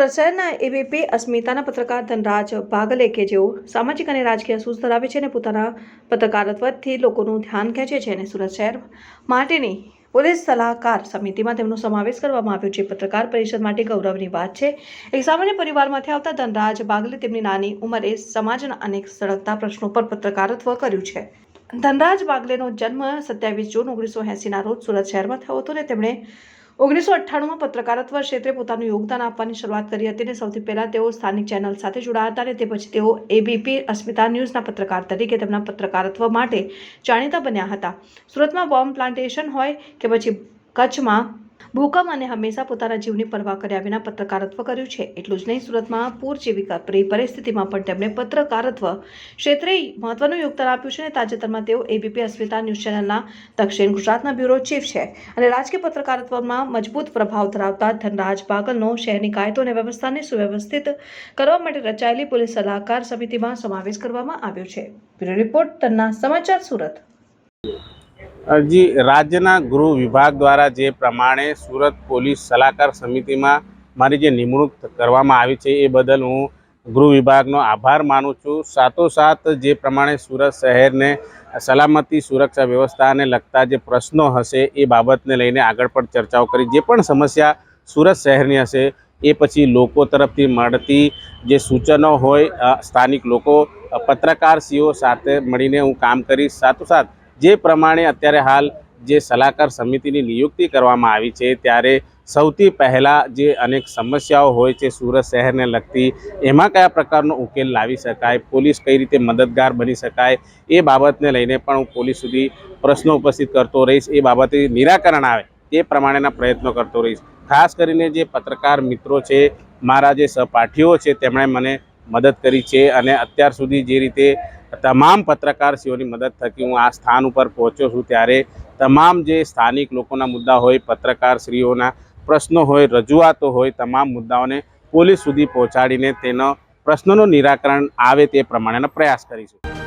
સુરત શહેરના એબીપી અસ્મિતાના પત્રકાર ધનરાજ બાગલે કે જેઓ સામાજિક અને રાજકીય સૂઝ ધરાવે છે અને પોતાના પત્રકારત્વથી લોકોનું ધ્યાન ખેંચે છે અને સુરત શહેર માટેની પોલીસ સલાહકાર સમિતિમાં તેમનો સમાવેશ કરવામાં આવ્યો છે। પત્રકાર પરિષદ માટે ગૌરવની વાત છે। એક સામાન્ય પરિવારમાંથી આવતા ધનરાજ બાગલે તેમની નાની ઉંમરે સમાજના અનેક સળગતા પ્રશ્નો પર પત્રકારત્વ કર્યું છે। ધનરાજ બાગલેનો જન્મ 27 જૂન 1980ના રોજ સુરત શહેરમાં થયો હતો અને તેમણે 1998માં પત્રકારત્વ ક્ષેત્રે પોતાનું યોગદાન આપવાની શરૂઆત કરી હતી અને સૌથી પહેલા તેઓ સ્થાનિક ચેનલ સાથે જોડાયા હતા અને તે પછી તેઓ એબીપી અસ્મિતા ન્યૂઝના પત્રકાર તરીકે તેમના પત્રકારત્વ માટે જાણીતા બન્યા હતા। સુરતમાં બોમ્બ પ્લાન્ટેશન હોય કે પછી કચ્છમાં ભૂકંપ અને હંમેશા પોતાના જીવની પરવા કર્યા વિના પત્રકારત્વ કર્યું છે। એટલું જ નહીં, સુરતમાં પૂર જેવી કપરી પરિસ્થિતિમાં પણ તેમણે પત્રકારત્વ ક્ષેત્રે મહત્વનું યોગદાન આપ્યું છે અને તાજેતરમાં તેઓ એબીપી અસ્મિતા ન્યૂઝ ચેનલના દક્ષિણ ગુજરાતના બ્યુરો ચીફ છે અને રાજકીય પત્રકારત્વમાં મજબૂત પ્રભાવ ધરાવતા ધનરાજ બાગલનો શહેરની કાયદો અને વ્યવસ્થાને સુવ્યવસ્થિત કરવા માટે રચાયેલી પોલીસ સલાહકાર સમિતિમાં સમાવેશ કરવામાં આવ્યો છે। બ્યુરો રિપોર્ટ તન્ના સમાચાર સુરત। जी राज्यना गृह विभाग द्वारा जे प्रमाणे सूरत पोलीस सलाहकार समिति में मारी जे निमणूक करवामां आवी छे ए बदल हूँ गृह विभागनो आभार मानु छूं। साथोसाथ जे प्रमाणे सूरत शहर ने सलामती सुरक्षा व्यवस्था ने लगता जे प्रश्नों हशे ए बाबतने लईने आगळ पण चर्चाओ करी। जे पण समस्या सूरत शहरनी हशे ए पछी लोको तरफथी मळती जे सूचनो होय स्थानिक लोको पत्रकारश्रीओ साथे मळीने हूँ काम करीश। साथोसाथ जे प्रमाणे अत्यारे हाल जे सलाहकार समितिनी नियुक्ति करवामां आवी छे त्यारे सौथी पहला जे अनेक समस्याओ होय छे सूरत शहरने लगती एमां कया प्रकारनो उकेल लावी शकाय, पोलीस कई रीते मददगार बनी शकाय ए बाबतने लईने पण हूँ पोलीस सुधी प्रश्नो उपस्थित करतो रहीश। ए बाबते निराकरण आवे ते प्रमाणेना प्रयत्नो करतो रहीश। खास करीने जे पत्रकार मित्रों छे, मारा जे सहपाठीओ छे तेमणे मने मदद करी छे अने अत्यार सुधी जे रीते तमाम पत्रकारश्रीओनी मदद थकी हूँ आ स्थान पर पहोंच्यो छूं त्यारे तमाम जे स्थानिक लोकोना मुद्दा होय, पत्रकारश्रीओना प्रश्नो होय, रजूआतो होय, तमाम मुद्दाओने पोलीस सुधी पहोंचाडीने तेनो प्रश्नोનું નિરાકરણ આવે તે પ્રમાણેનો પ્રયાસ કરીશું।